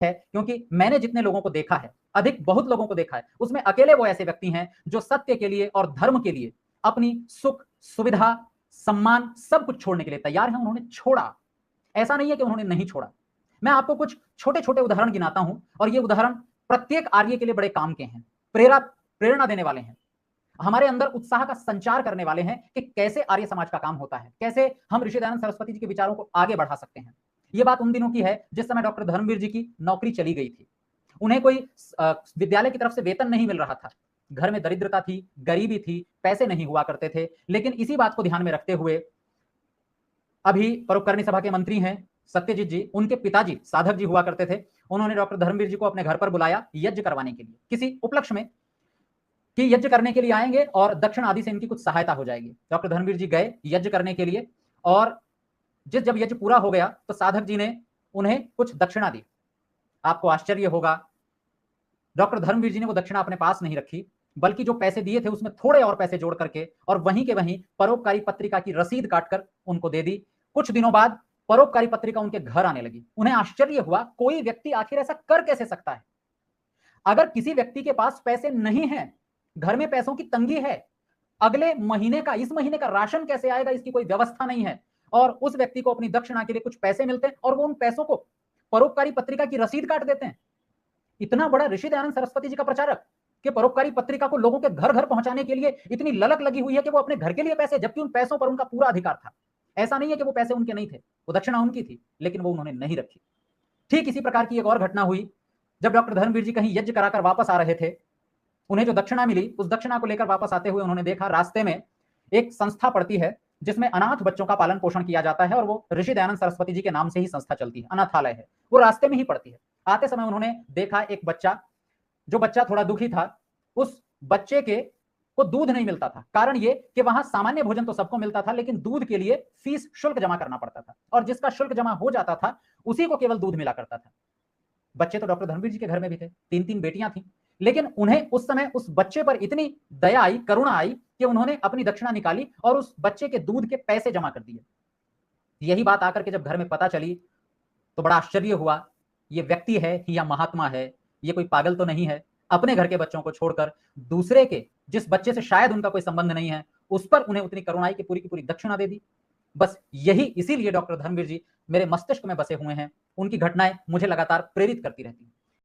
है, क्योंकि मैंने जितने लोगों को देखा है, अधिक बहुत लोगों को देखा है, उसमें अकेले वो ऐसे व्यक्ति हैं जो सत्य के लिए और धर्म के लिए अपनी सुख, सुविधा, सम्मान सब कुछ छोड़ने के लिए तैयार हैं। उन्होंने छोड़ा, ऐसा नहीं है कि उन्होंने नहीं छोड़ा। मैं आपको कुछ छोटे-छोटे उदाहरण गिनाता हूं और ये उदाहरण प्रत्येक आर्य के लिए बड़े काम के हैं, प्रेरणा देने वाले हैं, हमारे अंदर उत्साह का संचार करने वाले हैं कि कैसे आर्य समाज का काम होता है, कैसे हम ऋषि दयानंद सरस्वती जी के विचारों को आगे बढ़ा सकते हैं। ये बात उन दिनों की है जिस समय डॉक्टर धर्मवीर जी की नौकरी चली गई थी। उन्हें कोई विद्यालय की तरफ से वेतन नहीं मिल रहा था, घर में दरिद्रता थी, गरीबी थी, पैसे नहीं हुआ करते थे। लेकिन इसी बात को ध्यान में रखते हुए अभी परोपकारिणी सभा के मंत्री हैं सत्यजीत जी, उनके पिताजी साधक जी हुआ करते थे। उन्होंने डॉक्टर धर्मवीर जी को अपने घर पर बुलाया यज्ञ करवाने के लिए, किसी उपलक्ष्य में कि यज्ञ करने के लिए आएंगे और दक्षिण आदि से इनकी कुछ सहायता हो जाएगी। डॉक्टर धर्मवीर जी गए यज्ञ करने के लिए और जब यज्ञ पूरा हो गया तो साधक जी ने उन्हें कुछ दक्षिणा दी। आपको आश्चर्य होगा, डॉक्टर धर्मवीर जी ने वो दक्षिणा अपने पास नहीं रखी, बल्कि जो पैसे दिए थे उसमें थोड़े और पैसे जोड़ करके और वहीं के वहीं परोपकारी पत्रिका की रसीद काटकर उनको दे दी। कुछ दिनों बाद परोपकारी पत्रिका उनके घर आने लगी। उन्हें आश्चर्य हुआ, कोई व्यक्ति आखिर ऐसा कर कैसे सकता है। अगर किसी व्यक्ति के पास पैसे नहीं है, घर में पैसों की तंगी है, अगले महीने का, इस महीने का राशन कैसे आएगा इसकी कोई व्यवस्था नहीं है, और उस व्यक्ति को अपनी दक्षिणा के लिए कुछ पैसे मिलते हैं और वो उन पैसों को परोपकारी पत्रिका की रसीद काट देते हैं। इतना बड़ा ऋषि दयानंद सरस्वती जी का प्रचारक कि परोपकारी पत्रिका को लोगों के घर घर पहुंचाने के लिए इतनी ललक लगी हुई है कि वो अपने घर के लिए पैसे, जबकि उन पैसों पर उनका पूरा अधिकार था। ऐसा नहीं है कि वो पैसे उनके नहीं थे, वो दक्षिणा उनकी थी, लेकिन वो उन्होंने नहीं रखी। ठीक इसी प्रकार की एक और घटना हुई जब डॉक्टर धर्मवीर जी कहीं यज्ञ कराकर वापस आ रहे थे। उन्हें जो दक्षिणा मिली, उस दक्षिणा को लेकर वापस आते हुए उन्होंने देखा रास्ते में एक संस्था पड़ती है जिसमें अनाथ बच्चों का पालन पोषण किया जाता है और वो ऋषि दयानंद सरस्वती जी के नाम से ही संस्था चलती है, अनाथालय है, वो रास्ते में ही पड़ती है। आते समय उन्होंने देखा एक बच्चा, जो बच्चा थोड़ा दुखी था, उस बच्चे के को दूध नहीं मिलता था। कारण ये कि वहां सामान्य भोजन तो सबको मिलता था, लेकिन दूध के लिए फीस, शुल्क जमा करना पड़ता था, और जिसका शुल्क जमा हो जाता था उसी को केवल दूध मिला करता था। बच्चे तो डॉक्टर धर्मवीर जी के घर में भी थे, 3-3 बेटियां थी, लेकिन उन्हें उस समय उस बच्चे पर इतनी दया आई, करुणा आई कि उन्होंने अपनी दक्षिणा निकाली और उस बच्चे के दूध के पैसे जमा कर दिए। यही बात आकर के जब घर में पता चली तो बड़ा आश्चर्य हुआ, ये व्यक्ति है या महात्मा है, ये कोई पागल तो नहीं है, अपने घर के बच्चों को छोड़कर दूसरे के, जिस बच्चे से शायद उनका कोई संबंध नहीं है, उस पर उन्हें उतनी करुणा आई कि पूरी की पूरी दक्षिणा दे दी। बस यही, इसीलिए डॉक्टर धर्मवीर जी मेरे मस्तिष्क में बसे हुए हैं, उनकी घटनाएं मुझे लगातार प्रेरित करती रहती हैं।